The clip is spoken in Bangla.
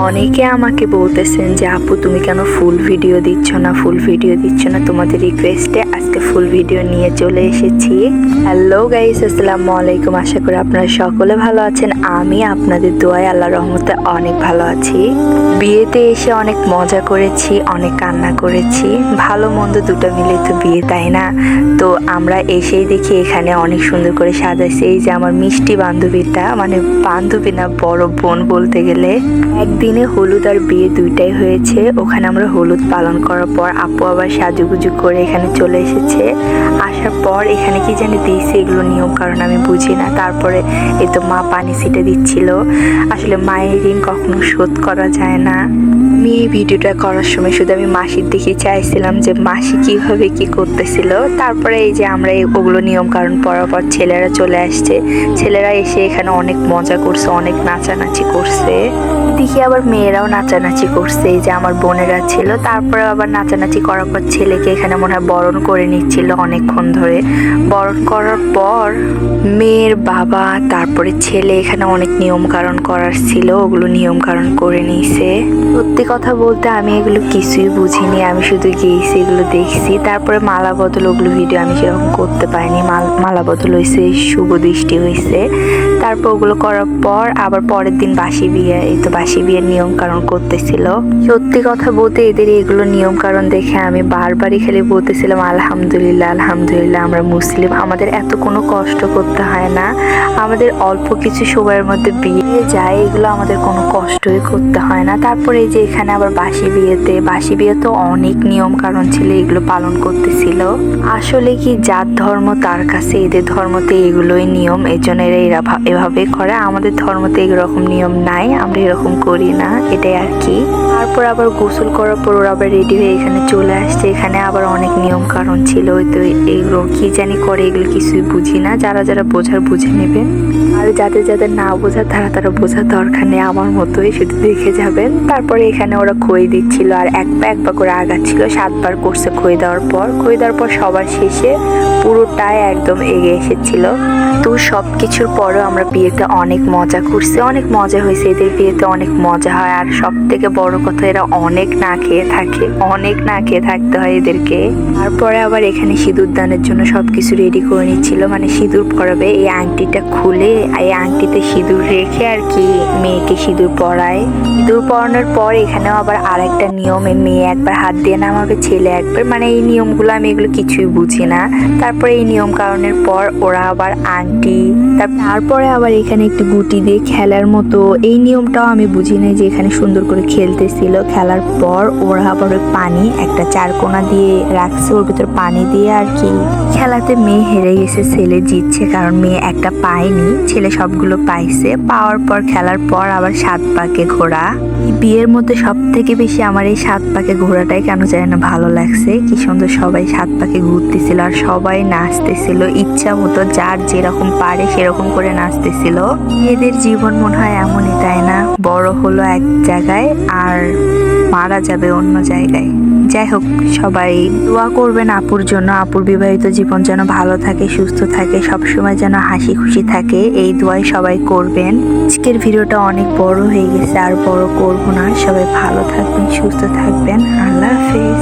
অনেকে আমাকে বলতেছেন যে আপু তুমি কেন ফুল ভিডিও দিচ্ছ না তোমাদের রিকোয়েস্টে আজকে ফুল ভিডিও নিয়ে চলে এসেছি। হ্যালো গাইস, আসসালামু আলাইকুম। আশা করি আপনারা সকলে ভালো আছেন। আমি আপনাদের দোয়ায় আল্লাহর রহমতে অনেক ভালো আছি। বিয়েতে এসে অনেক মজা করেছি, অনেক কান্না করেছি, ভালো মন্দ দুটো মিলে তো বিয়ে, তাই না? তো আমরা এসেই দেখি এখানে অনেক সুন্দর করে সাজাইছে। এই যে আমার মিষ্টি বান্ধবীটা, মানে বান্ধবী না, বড় বোন বলতে গেলে। একদিনে হলুদ আর বিয়ে দুইটাই হয়েছে। ওখানে আমরা হলুদ পালন করার পর আপু আবার সাজুগুজু করে এখানে চলে এসেছে। আসার পর এখানে কি জানি দিয়েছে, এগুলো নিয়ম কারণ আমি বুঝি না। তারপরে এই তো মা পানি ছিটে দিচ্ছিল। আসলে মায়ের ঋণ কখনো শোধ করা যায় না। আমি এই ভিডিওটা করার সময় শুধু আমি মাসির দিকে চাইছিলাম যে মাসি কিভাবে কি করতেছিল। তারপরে এই যে আমরা ওগুলো নিয়ম কারণ পড়ার পর ছেলেরা চলে আসছে। ছেলেরা এসে এখানে অনেক মজা করছে, অনেক নাচানাচি করছে। দেখি আবার মেয়েরাও নাচানাচি করছে, এই যে আমার বোনেরা ছিল। তারপরে আবার নাচানাচি করার পর ছেলেকে এখানে মনে হয় বরণ করে নিচ্ছিল অনেকক্ষণ ধরে। বরণ করার পর মেয়ের বাবা তারপরে ছেলে এখানে অনেক নিয়ম কারণ করার ছিল, ওগুলো নিয়ম কারণ করে নিয়েছে। সত্যি কথা বলতে আমি এগুলো কিছুই বুঝিনি, আমি শুধু গিয়েছি, এগুলো দেখছি। তারপরে মালা বদল, ওগুলো ভিডিও আমি সেরকম করতে পারিনি। মালা বদল হয়েছে, শুভ দৃষ্টি হয়েছে। তারপর ওগুলো করার পর আবার পরের দিন বাসি বিয়ে, এই তো বাসি বিয়ের নিয়ম কারণ করতেছিল। সত্যি কথা বলতে এদের এগুলো নিয়ম কারণ দেখে আমি বারবারই খালি বলতেছিলাম আলহামদুলিল্লাহ আলহামদুলিল্লাহ, আমরা মুসলিম, আমাদের এত কোনো কষ্ট করতে হয় না, আমাদের অল্প কিছু সময়ের মধ্যে বিয়ে যায়, এগুলো আমাদের কোনো কষ্টই করতে হয় না। তারপরে এই যে এখানে আবার বাসি বিয়ে তো অনেক নিয়ম কারণ ছিল, এগুলো পালন করতেছিল। আসলে কি যার ধর্ম তার কাছে, এদের ধর্মতে এগুলোই নিয়ম, এর জন্য এরা এভাবে করে। আমাদের ধর্মতে এরকম নিয়ম নাই, আমরা এরকম করি না, এটাই আর কি। তারপর আবার গোসল করার পর ওরা আবার রেডি হয়ে এখানে চলে আসছে। এখানে আবার অনেক নিয়ম কারণ ছিল, তো এগুলো কি জানি করে, এগুলো কিছুই বুঝি না। যারা যারা বোঝার বুঝে নেবেন, আর যাদের না বোঝার তারা বোঝার দরকার নেই, আমার মতোই শুধু দেখে যাবেন। তারপরে এখানে ওরা খই দিচ্ছিল আর এক পা করে আগাচ্ছিল। 7 বার করছে খই দেওয়ার পর সবার শেষে পুরোটাই একদম এগিয়ে এসেছিল। তো সব কিছুর পরেও আমরা বিয়েতে অনেক মজা করছি, অনেক মজা হয়েছে। এদের বিয়েতে অনেক মজা হয়, আর সব থেকে বড় কথা এরা অনেক না খেয়ে থাকতে হয় এদেরকে। তারপরে আবার এখানে সিঁদুর দানের জন্য সবকিছু রেডি করে নিচ্ছিল, মানে সিঁদুর পরাবে। এই আংটিটা খুলে এই আংটিতে সিঁদুর রেখে আর কি মেয়েকে সিঁদুর পরায়। সিঁদুর পরানোর পর এখানেও আবার আরেকটা নিয়ম, মেয়ে একবার হাত দিয়ে নামাবে, ছেলে একবার, মানে এই নিয়মগুলো আমি এগুলো কিছুই বুঝি না। তারপরে এই নিয়ম কারণের পর ওরা আবার আংটি, তারপরে আবার এখানে একটু গুটি দিয়ে খেলার মতো, এই নিয়মটাও আমি বুঝি নাই যে এখানে সুন্দর করে খেলতেছিল। খেলার পর ওরা আবার ওই পানি একটা চারকোনা দিয়ে রাখছে, ওর ভিতর পানি দিয়ে আর কি। খেলাতে মেয়ে হেরে গেছে, ছেলে জিতছে, কারণ মেয়ে একটা পায়নি, ছেলে সবগুলো পাইছে। পাওয়ার পর খেলার পর আবার 7 পাকে ঘোরা। বিয়ের মধ্যে সব থেকে বেশি আমার এই 7 পাকে ঘোরাটাই কেন জানি না ভালো লাগছে। কি সুন্দর সবাই 7 পাকে ঘুরতেছিল আর সবাই নাচতেছিল ইচ্ছা মতো, যার যেরকম পারে সেরকম করে নাচতেছিল। এদের জীবন মনে হয় এমনই, তাই না? বড় হলো এক জায়গায় আর মারা যাবে অন্য জায়গায়। যাই হোক, সবাই দোয়া করবেন আপুর জন্য, আপুর বিবাহিত জীবন যেন ভালো থাকে, সুস্থ থাকে, সবসময় যেন হাসি খুশি থাকে, এই দোয়াই সবাই করবেন। আজকের ভিডিওটা অনেক বড় হয়ে গেছে, আর বড় করব না। সবাই ভালো থাকবেন, সুস্থ থাকবেন। আল্লাহ হাফেজ।